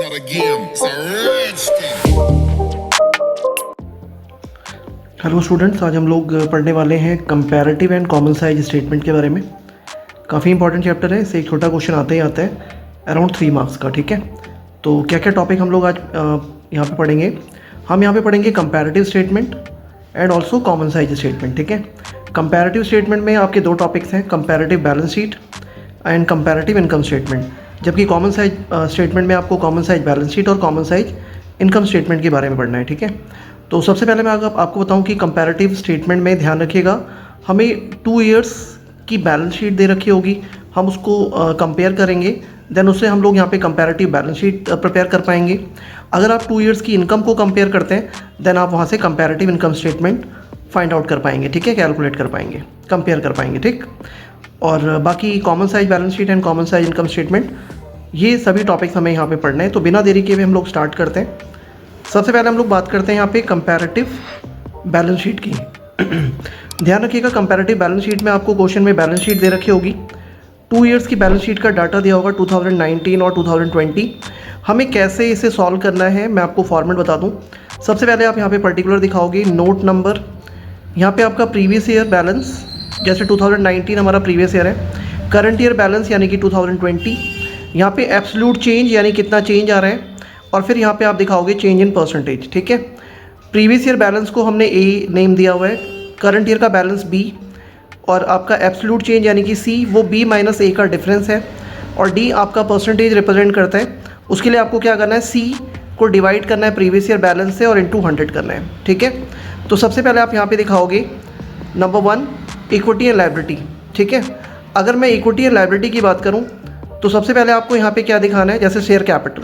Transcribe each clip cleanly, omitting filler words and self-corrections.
not a game, it's a rich thing. Hello students, आज हम लोग पढ़ने वाले हैं comparative and common size statement के बारे में। काफ़ी इंपॉर्टेंट चैप्टर है, इससे एक छोटा क्वेश्चन आता ही आता है अराउंड 3 मार्क्स का। ठीक है, तो क्या क्या टॉपिक हम लोग आज यहाँ पे पढ़ेंगे। हम यहाँ पे पढ़ेंगे comparative statement and also common size statement. ठीक है, कंपैरेटिव स्टेटमेंट में आपके दो टॉपिक्स हैं, comparative balance sheet and comparative income statement. जबकि कॉमन साइज स्टेटमेंट में आपको कॉमन साइज बैलेंस शीट और कॉमन साइज इनकम स्टेटमेंट के बारे में पढ़ना है। ठीक है, तो सबसे पहले मैं आपको बताऊं कि कंपैरेटिव स्टेटमेंट में ध्यान रखिएगा, हमें 2 इयर्स की बैलेंस शीट दे रखी होगी, हम उसको कंपेयर करेंगे, देन उससे हम लोग यहाँ पे कंपैरेटिव बैलेंस शीट प्रिपेयर कर पाएंगे। अगर आप 2 इयर्स की इनकम को कंपेयर करते हैं देन आप वहाँ से comparative income statement find out कर पाएंगे। ठीक है, कैलकुलेट कर पाएंगे, कंपेयर कर पाएंगे। ठीक, और बाकी common size balance sheet and common size income statement, ये सभी टॉपिक्स हमें यहाँ पे पढ़ना है। तो बिना देरी के हुए हम लोग स्टार्ट करते हैं। सबसे पहले हम लोग बात करते हैं यहाँ पे कंपैरेटिव बैलेंस शीट की। ध्यान रखिएगा, कंपैरेटिव बैलेंस शीट में आपको क्वेश्चन में बैलेंस शीट दे रखी होगी, 2 इयर्स की बैलेंस शीट का डाटा दिया होगा 2019 और 2020। हमें कैसे इसे सॉल्व करना है मैं आपको फॉर्मेट बता दूं। सबसे पहले आप यहाँ पे पर्टिकुलर दिखाओगे नोट नंबर, यहाँ पे आपका प्रीवियस ईयर बैलेंस, जैसे 2019 हमारा प्रीवियस ईयर है, करंट ईयर बैलेंस यानी कि 2020, यहाँ पे एब्सोल्यूट चेंज यानी कितना चेंज आ रहा है, और फिर यहाँ पे आप दिखाओगे चेंज इन परसेंटेज। ठीक है, प्रीवियस ईयर बैलेंस को हमने ए नेम दिया हुआ है, करंट ईयर का बैलेंस बी, और आपका एब्सोल्यूट चेंज यानी कि सी वो बी माइनस ए का डिफरेंस है, और डी आपका परसेंटेज रिप्रेजेंट करता है। उसके लिए आपको क्या करना है, सी को डिवाइड करना है प्रीवियस ईयर बैलेंस से और इंटू 100 करना है। ठीक है, तो सबसे पहले आप यहाँ पे दिखाओगे नंबर 1 इक्विटी एंड लायबिलिटी। ठीक है, अगर मैं इक्विटी एंड लायबिलिटी की बात करूँ तो सबसे पहले आपको यहाँ पे क्या दिखाना है, जैसे शेयर कैपिटल।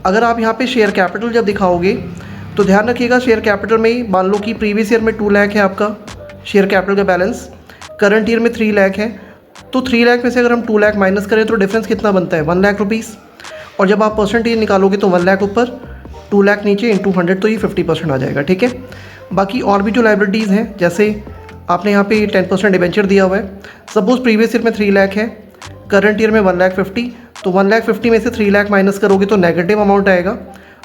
अगर आप यहाँ पे शेयर कैपिटल जब दिखाओगे तो ध्यान रखिएगा, शेयर कैपिटल में मान लो कि प्रीवियस ईयर में 2 लाख है आपका शेयर कैपिटल का बैलेंस, करंट ईयर में 3 लाख है, तो 3 लाख में से अगर हम 2 लाख माइनस करें तो डिफरेंस कितना बनता है, 1 लाख रुपीज़। और जब आप परसेंटेज निकालोगे तो 1 लाख ऊपर 2 लाख नीचे इंटू 100, तो ये 50% आ जाएगा। ठीक है, बाकी और भी जो लाइबिलिटीज़ हैं, जैसे आपने यहाँ पे 10% डिबेंचर दिया हुआ है, सपोज प्रीवियस ईयर में 3 लाख है, करंट ईयर में 1,50,000, तो 1,50,000 में से 3 लाख माइनस करोगे तो नेगेटिव अमाउंट आएगा,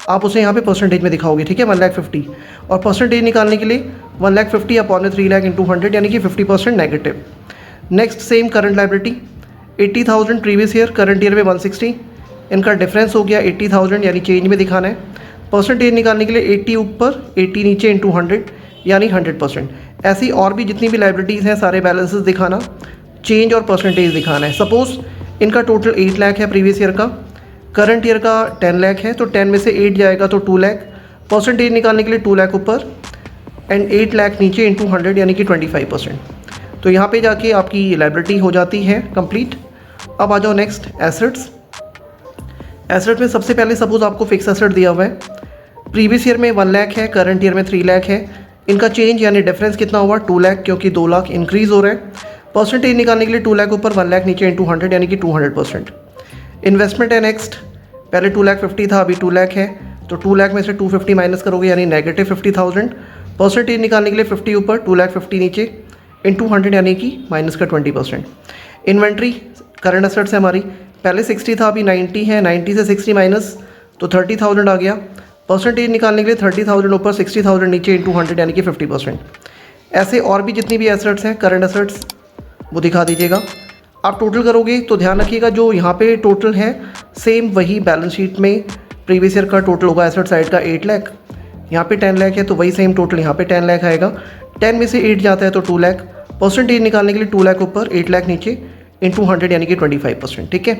आप उसे यहाँ पे परसेंटेज में दिखाओगे। ठीक है, 1,50,000, और परसेंटेज निकालने के लिए 1,50,000 अपॉन 3 लाख इंटू 100 यानी कि 50% negative. Next same current liability, 80,000 previous year, current year में 160, इनका डिफरेंस हो गया 80,000 यानी चेंज में दिखाना है। परसेंटेज निकालने के लिए 80 ऊपर 80 नीचे इंटू 100 यानी 100%। ऐसी और भी जितनी भी लाइबिलिटीज़ हैं सारे बैलेंसेस दिखाना, चेंज और परसेंटेज दिखाना है। सपोज़ इनका टोटल 8 लाख है प्रीवियस ईयर का, करंट ईयर का 10 लाख है, तो 10 में से 8 जाएगा तो 2 लाख, परसेंटेज निकालने के लिए 2 लाख ऊपर एंड 8 लाख नीचे इंटू 100 यानी कि 25%। तो यहाँ पे जाके आपकी लाइबिलिटी हो जाती है कंप्लीट। अब आ जाओ नेक्स्ट एसेट्स। एसेट में सबसे पहले सपोज आपको फिक्स एसेट दिया हुआ है, प्रीवियस ईयर में 1 लाख है, करंट ईयर में 3 लाख है, इनका चेंज यानी डिफरेंस कितना हुआ 2 लाख, क्योंकि 2 लाख इंक्रीज़ हो रहा है। परसेंटेज निकालने के लिए 2 लाख ऊपर 1 लाख नीचे इंटू 100 यानी कि 200%। इन्वेस्टमेंट है नेक्स्ट, पहले 2,50,000 था, अभी 2 लाख है, तो 2 लाख में से 250 माइनस करोगे यानी नेगेटिव 50,000। परसेंटेज निकालने के लिए 50 ऊपर 2,50,000 नीचे इंटू 100 यानी कि माइनस का 20%। इन्वेंट्री करंट एसेट्स है हमारी, पहले 60 था, अभी 90 है, 90 से 60 माइनस तो 30,000 आ गया। परसेंटेज निकालने के लिए 30,000 ऊपर 60,000 नीचे इंटू 100 यानी कि 50%। ऐसे और भी जितनी भी एसेट्स हैं करंट एसेट्स वो दिखा दीजिएगा। आप टोटल करोगे तो ध्यान रखिएगा, जो यहाँ पे टोटल है सेम वही बैलेंस शीट में प्रीवियस ईयर का टोटल होगा एसेट साइड का 8 लाख, यहाँ पे 10 लाख है तो वही सेम टोटल यहाँ पे 10 लाख आएगा। 10 में से 8 जाता है तो 2 लाख, परसेंटेज निकालने के लिए 2 लाख ऊपर 8 लाख नीचे इंटू 100 यानी कि 25%। ठीक है,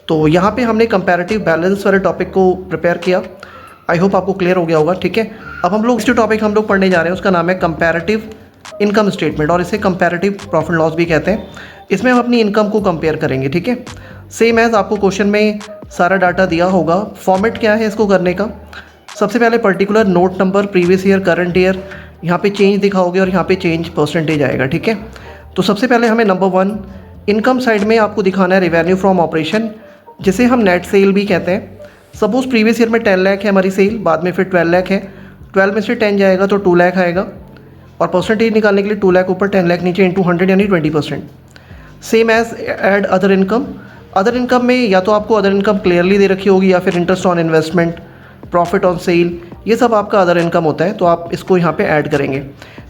तो यहाँ पे हमने कंपैरेटिव बैलेंस वाले टॉपिक को प्रिपेयर किया। आई होप आपको क्लियर हो गया होगा। ठीक है, अब हम लोग जो टॉपिक हम लोग पढ़ने जा रहे हैं उसका नाम है कंपैरेटिव इनकम स्टेटमेंट, और इसे कंपैरेटिव प्रॉफिट लॉस भी कहते हैं। इसमें हम अपनी इनकम को कंपेयर करेंगे। ठीक है, सेम एज आपको क्वेश्चन में सारा डाटा दिया होगा। फॉर्मेट क्या है इसको करने का, सबसे पहले particular note number, previous year, current year, यहाँ पे चेंज दिखाओगे और यहाँ पे चेंज परसेंटेज आएगा। ठीक है, तो सबसे पहले हमें नंबर 1 इनकम साइड में आपको दिखाना है रिवेन्यू फ्रॉम ऑपरेशन, जिसे हम नेट सेल भी कहते हैं। सपोज प्रीवियस ईयर में 10 लाख है हमारी सेल, बाद में फिर 12 लाख है, 12 में से 10 जाएगा तो 2 लाख आएगा, और परसेंटेज निकालने के लिए 2 लाख ऊपर 10 लाख नीचे इंटू 100 यानी 20%। Same as add other income, other income में या तो आपको अदर इनकम क्लियरली दे रखी होगी या फिर interest on investment, profit on sale, ये सब आपका अदर इनकम होता है, तो आप इसको यहाँ पे ऐड करेंगे।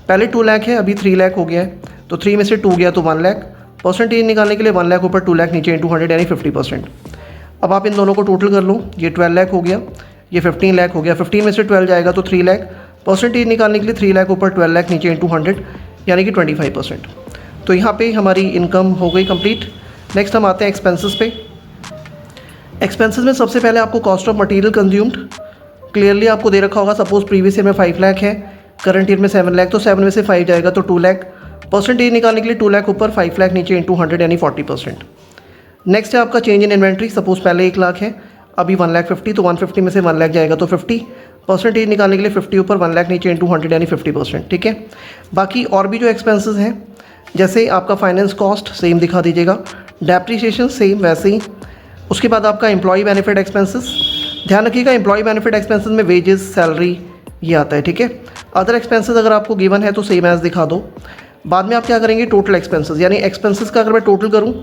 पहले 2 लाख है, अभी 3 लाख हो गया है, तो 3 में से 2 गया तो 1 लाख। परसेंटेज निकालने के लिए 1 लाख ऊपर 2 लाख नीचे इंटू 100 यानी 50%। अब आप इन दोनों को टोटल कर लो, ये 12 लाख हो गया, ये 15 लाख हो गया, 15 में से 12 जाएगा तो 3 लाख। परसेंटेज निकालने के लिए 3 लाख ऊपर 12 लाख नीचे इंटू 100 यानी कि 25%। तो यहाँ पे हमारी इनकम हो गई कंप्लीट। नेक्स्ट हम आते हैं एक्सपेंसेस पे। एक्सपेंसेस में सबसे पहले आपको cost of material consumed clearly आपको दे रखा होगा। सपोज प्रीवियस ईयर में 5 लाख है, करंट ईयर में 7 लाख, तो 7 में से 5 जाएगा तो 2 लाख। परसेंटेज निकालने के लिए 2 लाख ऊपर 5 लाख नीचे इंटू 100 यानी 40%। नेक्स्ट है आपका चेंज इन इन्वेंट्री। सपोज पहले 1 लाख है, अभी 1 लाख 50, तो 150 में से 1 लाख जाएगा तो 50। परसेंटेज निकालने के लिए 50 ऊपर 1 लाख नीचे इंटू 100 यानी 50%। ठीक है। बाकी और भी जो एक्सपेंसेस हैं, जैसे आपका फाइनेंस कॉस्ट सेम दिखा दीजिएगा, डेप्रीशिएशन सेम वैसे ही। उसके बाद आपका एम्प्लॉय बेनिफिट एक्सपेंसेस, ध्यान रखिएगा एम्प्लॉय बेनिफिट एक्सपेंसेस में वेजेस, सैलरी ये आता है। ठीक है। अदर एक्सपेंसेस अगर आपको गिवन है तो सेम एज दिखा दो। बाद में आप क्या करेंगे, टोटल एक्सपेंसेस, यानी एक्सपेंसेस का अगर मैं टोटल करूँ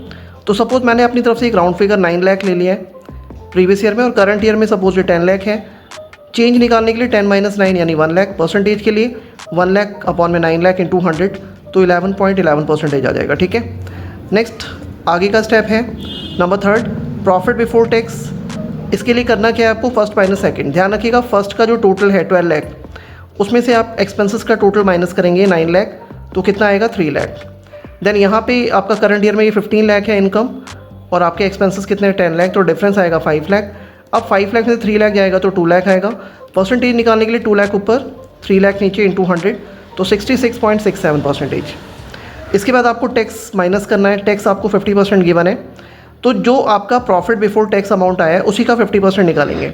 तो सपोज मैंने अपनी तरफ से एक राउंड फिगर 9 लाख ले लिया है प्रीवियस ईयर में, और करंट ईयर में सपोज ये 10 लाख है। चेंज निकालने के लिए 10 - 9 यानी 1 लाख। परसेंटेज के लिए 1 लाख अपॉन में 9 लाख इंटू 100 तो 11.11% आ जाएगा। ठीक है। नेक्स्ट आगे का स्टेप है नंबर 3, प्रॉफिट बिफोर टैक्स। इसके लिए करना क्या है आपको, फर्स्ट माइनस सेकंड। ध्यान रखिएगा फर्स्ट का जो टोटल है 12 लाख, उसमें से आप एक्सपेंसेस का टोटल माइनस करेंगे 9 लाख, तो कितना आएगा 3 लाख। देन यहाँ पे आपका करंट ईयर में ये 15 लाख है इनकम, और आपके एक्सपेंसेस कितने 10 लाख, तो डिफरेंस आएगा 5 लाख। अब 5 लाख में से 3 लाख जाएगा तो 2 लाख आएगा। परसेंटेज निकालने के लिए 2 लाख ऊपर 3 लाख नीचे इंटू 100 तो 66.67%। इसके बाद आपको टैक्स माइनस करना है। टैक्स आपको 50% गिवन है, तो जो आपका प्रॉफिट बिफोर टैक्स अमाउंट आया है उसी का 50% निकालेंगे।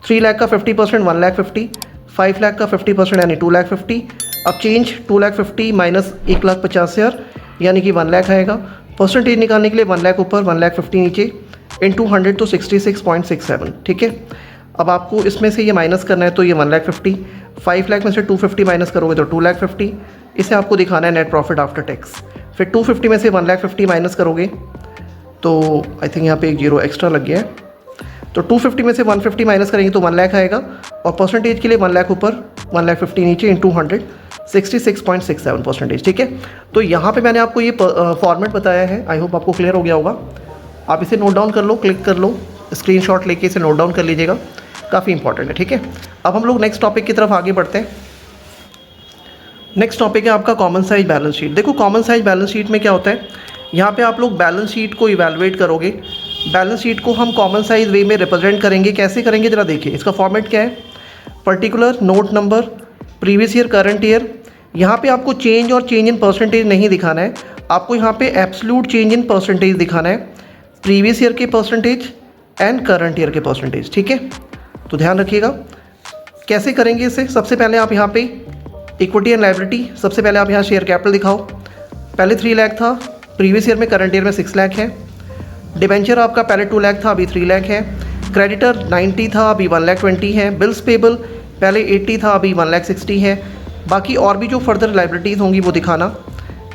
3 लाख का 50% 1 लाख 50, 5 लाख का 50% यानी 2 लाख 50। अब चेंज 2 लाख 50 माइनस 1 लाख 50,000 यानी कि 1 लाख आएगा। परसेंटेज निकालने के लिए 1 लाख ऊपर 1 लाख 50 नीचे इंटू 100 तो 66.67। ठीक है। अब आपको इसमें से ये माइनस करना है, तो ये 1 लाख 50, 5 लाख में से 250 माइनस करोगे तो 2 लाख 50। इसे आपको दिखाना है नेट प्रॉफिट आफ्टर टैक्स। फिर 250 में से 1 लाख 50 माइनस करोगे तो आई थिंक यहाँ पे एक जीरो एक्स्ट्रा लग गया है, तो 250 में से 150 माइनस करेंगे तो 1 लाख आएगा। और परसेंटेज के लिए 1 लाख ऊपर 1 लाख 50 नीचे इंटू 100 66.67%। ठीक है। तो यहाँ पे मैंने आपको ये फॉर्मेट बताया है, आई होप आपको क्लियर हो गया होगा। आप इसे नोट डाउन कर लो, क्लिक कर लो, स्क्रीनशॉट लेके इसे नोट डाउन कर लीजिएगा, काफ़ी इंपॉर्टेंट है। ठीक है। अब हम लोग नेक्स्ट टॉपिक की तरफ आगे बढ़ते हैं। नेक्स्ट टॉपिक है आपका कॉमन साइज बैलेंस शीट। देखो कॉमन साइज बैलेंस शीट में क्या होता है, यहाँ पे आप लोग बैलेंस शीट को इवैल्यूएट करोगे। बैलेंस शीट को हम कॉमन साइज वे में रिप्रेजेंट करेंगे। कैसे करेंगे जरा देखिए। इसका फॉर्मेट क्या है, particular, note number, previous year, current year. यहाँ पे आपको चेंज और चेंज इन परसेंटेज नहीं दिखाना है, आपको यहाँ पे एब्सोल्यूट चेंज इन परसेंटेज दिखाना है, प्रीवियस ईयर के परसेंटेज एंड करंट ईयर के परसेंटेज। ठीक है। तो ध्यान रखिएगा कैसे करेंगे इसे। सबसे पहले आप यहाँ पे इक्विटी एंड लायबिलिटी, सबसे पहले आप यहाँ शेयर कैपिटल दिखाओ। पहले 3 लाख था, प्रीवियस ईयर में करंट ईयर में 6 लाख है। डिबेंचर आपका पहले 2 लाख था, अभी 3 लाख है। क्रेडिटर 90 था, अभी 1 लाख 20 है। बिल्स पेबल पहले 80 था, अभी 1 लाख 60 है। बाकी और भी जो फर्दर लायबिलिटीज़ होंगी वो दिखाना।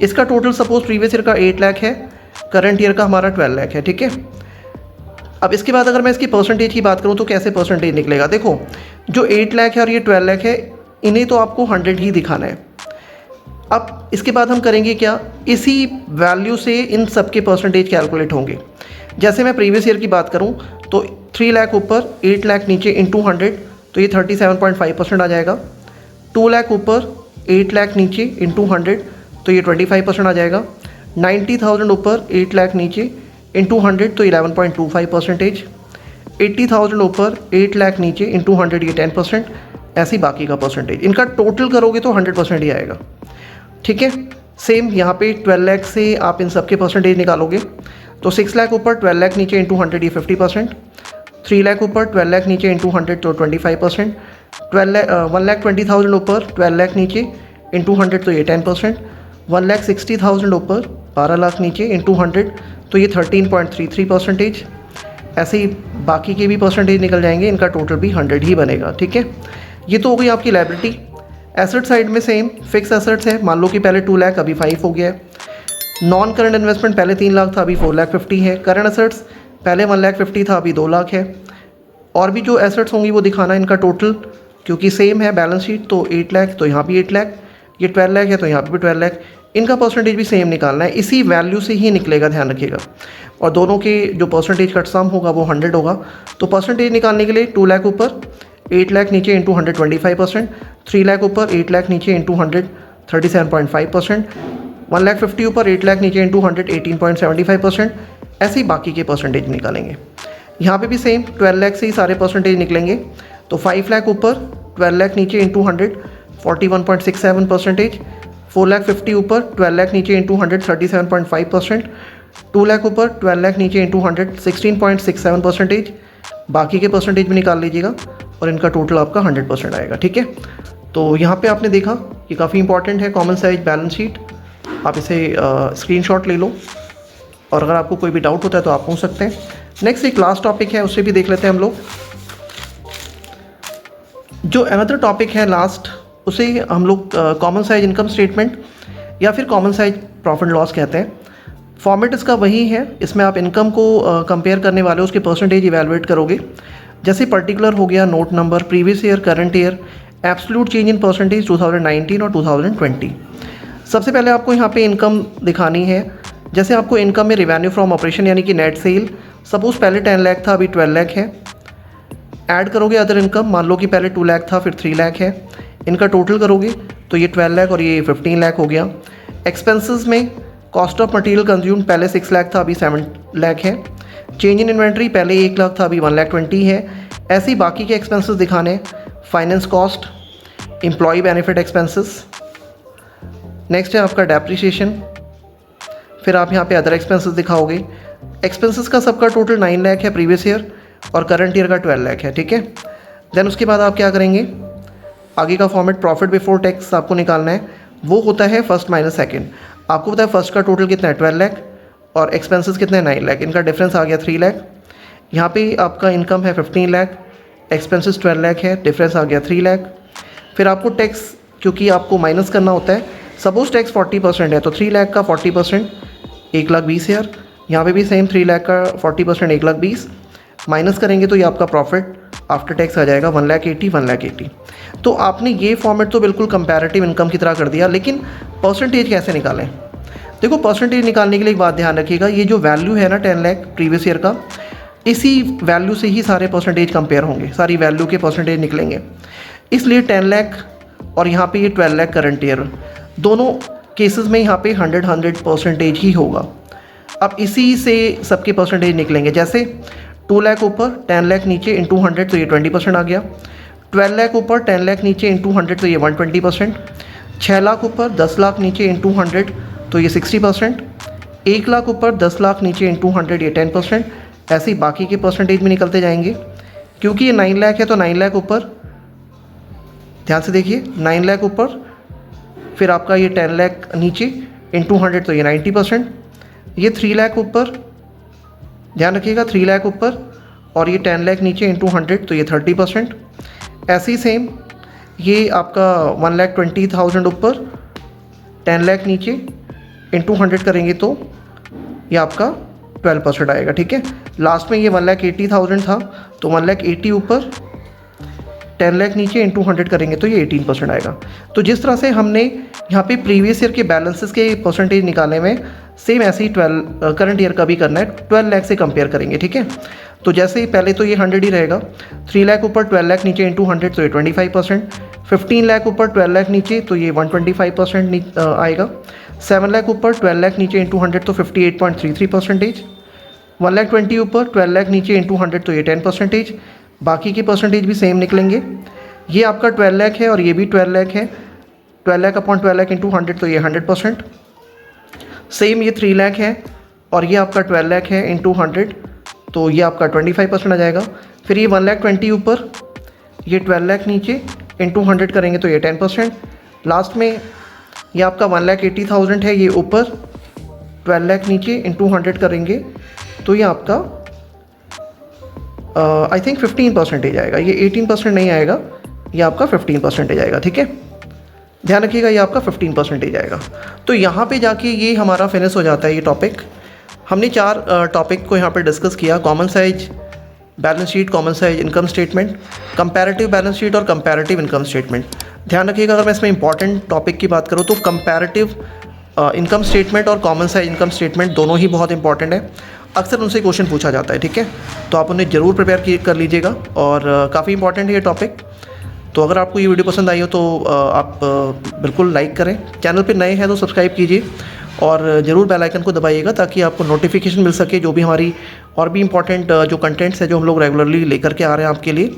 इसका टोटल सपोज प्रीवियस ईयर का 8 लाख है, करंट ईयर का हमारा 12 लाख है। ठीक है। अब इसके बाद अगर मैं इसकी परसेंटेज की बात करूँ तो कैसे परसेंटेज निकलेगा, देखो जो 8 लाख है और ये 12 लाख है, इन्हें तो आपको 100 ही दिखाना है। अब इसके बाद हम करेंगे क्या, इसी वैल्यू से इन सब के परसेंटेज कैलकुलेट होंगे। जैसे मैं प्रीवियस ईयर की बात करूं तो 3 लाख ऊपर 8 लाख नीचे इंटू 100 तो ये 37.5% आ जाएगा। 2 लाख ऊपर 8 लाख नीचे इंटू 100 तो ये 25% आ जाएगा। 90,000 ऊपर 8 लाख नीचे इंटू 100 तो 11.25%। 80,000 ऊपर 8 लाख नीचे इंटू 100 ये 10%। ऐसे ही बाकी का परसेंटेज, इनका टोटल करोगे तो 100% ही आएगा। ठीक है। सेम यहाँ पे 12 लाख से आप इन सब के परसेंटेज निकालोगे तो 6 लाख ऊपर 12 लाख नीचे इंटू 100 ये 50%। 3 लाख ऊपर 12 लाख नीचे इंटू 100 तो 25%। 1,20,000 ऊपर 12 लाख नीचे इंटू 100 तो ये 10%। 1,60,000 ऊपर 12 लाख नीचे इंटू 100 तो ये 13.33%। ऐसे ही बाकी के भी परसेंटेज निकल जाएंगे, इनका टोटल भी 100 ही बनेगा। ठीक है। ये तो हो गई आपकी लायबिलिटी। एसेट साइड में सेम फिक्स एसेट्स है, मान लो कि पहले 2 लाख अभी 5 हो गया है। नॉन करंट इन्वेस्टमेंट पहले 3 लाख था, अभी 4 लाख 50 है। करंट एसेट्स पहले 1,50,000 था, अभी 2 लाख है। और भी जो एसेट्स होंगी वो दिखाना इनका टोटल, क्योंकि सेम है बैलेंस शीट, तो 8 लाख, तो यहाँ भी 8 लाख, ये 12 लाख है तो यहाँ पे भी 12 लाख। इनका परसेंटेज भी सेम निकालना है, इसी वैल्यू से ही निकलेगा, ध्यान रखिएगा। और दोनों के जो परसेंटेज का सम होगा वो 100 होगा। तो परसेंटेज निकालने के लिए 2 लाख ऊपर 8 लाख नीचे इंटू 125%, 3 लाख ऊपर 8 लाख नीचे इंटू 137.5%, 1,50,000 ऊपर 8 लाख नीचे इंटू 118.75%। ऐसे ही बाकी के परसेंटेज निकालेंगे। यहाँ पे भी सेम 12 लाख से ही सारे परसेंटेज निकलेंगे। तो 5 लाख ऊपर 12 लाख नीचे इंटू 100 41.67%, 4,50,000 ऊपर 12 लाख नीचे इंटू 137.5%, 2 लाख ऊपर 12 लाख नीचे इंटू 100 16.67%। बाकी के परसेंटेज भी निकाल लीजिएगा और इनका टोटल आपका 100% आएगा, ठीक है। तो यहाँ पे आपने देखा कि काफ़ी इंपॉर्टेंट है कॉमन साइज बैलेंस शीट। आप इसे स्क्रीनशॉट ले लो और अगर आपको कोई भी डाउट होता है तो आप पूछ सकते हैं। नेक्स्ट एक लास्ट टॉपिक है, उससे भी देख लेते हैं हम लोग। जो अनदर टॉपिक है लास्ट, उसे हम लोग कॉमन साइज इनकम स्टेटमेंट या फिर कॉमन साइज प्रॉफिट लॉस कहते हैं। फॉर्मेट इसका वही है, इसमें आप इनकम को कंपेयर करने वाले हो, उसके परसेंटेज इवैल्यूएट करोगे। जैसे पर्टिकुलर हो गया, note number, previous year, current year, absolute change in percentage 2019 और 2020। सबसे पहले आपको यहाँ पे इनकम दिखानी है। जैसे आपको इनकम में रेवेन्यू फ्रॉम ऑपरेशन यानी कि नेट सेल, सपोज पहले 10 लाख था, अभी 12 लाख है। ऐड करोगे अदर इनकम, मान लो कि पहले 2 लाख था फिर 3 लाख है, इनका टोटल करोगे तो ये 12 लाख और ये 15 लाख हो गया। एक्सपेंसेस में कॉस्ट ऑफ मटेरियल कंज्यूम, पहले 6 लाख था अभी 7 लाख है। चेंज इन इन्वेंट्री, पहले 1 लाख था अभी 1,20,000 है। ऐसे ही बाकी के एक्सपेंसेस दिखाने, finance cost, employ benefit expenses. Next है आपका डेप्रिसिएशन, फिर आप यहाँ पे अदर एक्सपेंसेस दिखाओगे। एक्सपेंसेस का सबका टोटल 9 लाख है प्रीवियस ईयर और करंट ईयर का 12 लाख है, ठीक है। देन उसके बाद आप क्या करेंगे, आगे का फॉर्मेट प्रॉफिट बिफोर टैक्स आपको निकालना है। वो होता है फर्स्ट माइनस सेकंड। आपको पता है फर्स्ट का टोटल कितना है 12 लाख और एक्सपेंसेस कितने हैं 9 लाख, इनका डिफरेंस आ गया 3 लाख। यहाँ पे आपका इनकम है 15 लाख, एक्सपेंसेस 12 लाख है, डिफरेंस आ गया 3 लाख। फिर आपको टैक्स, क्योंकि आपको माइनस करना होता है, सपोज टैक्स 40% है तो 3 लाख का 40% 1,20,000। यहाँ पे भी सेम 3 लाख का 40% 1,20,000 माइनस करेंगे तो ये आपका प्रॉफिट आफ्टर टैक्स आ जाएगा 1,80,000। तो आपने ये फॉर्मेट तो बिल्कुल कंपैरेटिव इनकम की तरह कर दिया, लेकिन परसेंटेज कैसे निकालें। देखो परसेंटेज निकालने के लिए एक बात ध्यान रखिएगा, ये जो वैल्यू है ना 10 लाख प्रीवियस ईयर का, इसी वैल्यू से ही सारे परसेंटेज कंपेयर होंगे, सारी वैल्यू के परसेंटेज निकलेंगे। इसलिए 10 लाख और यहाँ पे ये 12 लाख करंट ईयर, दोनों केसेस में यहाँ पे 100 परसेंटेज ही होगा। अब इसी से सबके परसेंटेज निकलेंगे। जैसे 2 लाख ऊपर 10 लाख नीचे इंटू 100 तो ये 20% आ गया। 12 लाख ऊपर 10 लाख नीचे इंटू 100 तो ये 120%। 6 लाख ऊपर 10 लाख नीचे इंटू 100 तो ये 60%। 1 लाख ऊपर 10 लाख नीचे इंटू 100 ये 10%। ऐसे ही बाकी के परसेंटेज में निकलते जाएंगे। क्योंकि ये 9 लाख है तो 9 लाख ऊपर, ध्यान से देखिए, 9 लाख ऊपर, फिर आपका ये 10 लाख नीचे इंटू 100 तो ये 90%। ये 3 लाख ऊपर, ध्यान रखिएगा 3 लाख ऊपर और ये 10 लाख नीचे इंटू 100 तो ये 30%। ऐसे ही सेम ये आपका 1,20,000 ऊपर 10 लाख नीचे इंटू 100 करेंगे तो ये आपका 12% आएगा, ठीक है। लास्ट में ये 1,80,000 था तो 1,80,000 ऊपर 10 लाख नीचे इंटू 100 करेंगे तो ये 18% आएगा। तो जिस तरह से हमने यहाँ पे प्रीवियस ईयर के बैलेंसेस के परसेंटेज निकाले में, सेम ऐसे ही करंट ईयर का भी करना है, 12 लाख से कंपेयर करेंगे, ठीक है। तो जैसे ही पहले तो ये 100 ही रहेगा, 3 लाख ऊपर 12 लाख नीचे इंटू 100 तो ये 25%, 15 लाख ऊपर 12 लाख नीचे तो ये 125% आएगा, 7 लाख ऊपर 12 लाख नीचे इंटू 100 तो 58.33%, 1,20,000 ऊपर 12 लाख नीचे इंटू 100 तो ये 10%। बाकी के परसेंटेज भी सेम निकलेंगे। ये आपका 12 लाख है और ये भी 12 लाख है, 12 लाख अपॉन 12 लाख इंटू 100 तो ये 100%। सेम ये 3 लाख है और ये आपका 12 लाख है इंटू 100 तो ये आपका 25% आ जाएगा। फिर ये 1,20,000 ऊपर, ये 12 लाख नीचे इंटू 100 करेंगे तो ये 10%। लास्ट में ये आपका 1,80,000 है, ये ऊपर 12 लाख नीचे इंटू 100 करेंगे तो ये आपका आई थिंक 15% आएगा, ये 18% नहीं आएगा, ये आपका 15% आएगा, ठीक है। ध्यान रखिएगा ये आपका 15% आएगा। तो यहाँ पे जाके ये हमारा फिनिश हो जाता है ये टॉपिक। हमने 4 टॉपिक को यहाँ पे डिस्कस किया। Common size balance sheet, common size income statement, comparative balance sheet और कंपैरेटिव इनकम स्टेटमेंट। ध्यान रखिएगा, अगर मैं इसमें इंपॉर्टेंट टॉपिक की बात करूँ तो कंपैरेटिव इनकम स्टेटमेंट और कॉमन साइज इनकम स्टेटमेंट दोनों ही बहुत इंपॉर्टेंट है। अक्सर उनसे क्वेश्चन पूछा जाता है, ठीक है, तो आप उन्हें ज़रूर प्रिपेयर कर लीजिएगा और काफ़ी इंपॉर्टेंट है ये टॉपिक। तो अगर आपको ये वीडियो पसंद आई हो तो आप बिल्कुल लाइक करें, चैनल पे नए हैं तो सब्सक्राइब कीजिए और ज़रूर बेल आइकन को दबाइएगा ताकि आपको नोटिफिकेशन मिल सके जो भी हमारी और भी इंपॉर्टेंट जो कंटेंट्स है जो हम लोग रेगुलरली लेकर के आ रहे हैं आपके लिए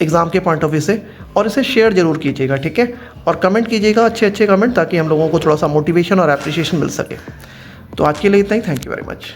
एग्ज़ाम के पॉइंट ऑफ व्यू से। और इसे शेयर ज़रूर कीजिएगा, ठीक है, और कमेंट कीजिएगा अच्छे कमेंट ताकि हम लोगों को थोड़ा सा मोटिवेशन और एप्रिसिएशन मिल सके। तो आज के लिए इतना ही। Thank you very much.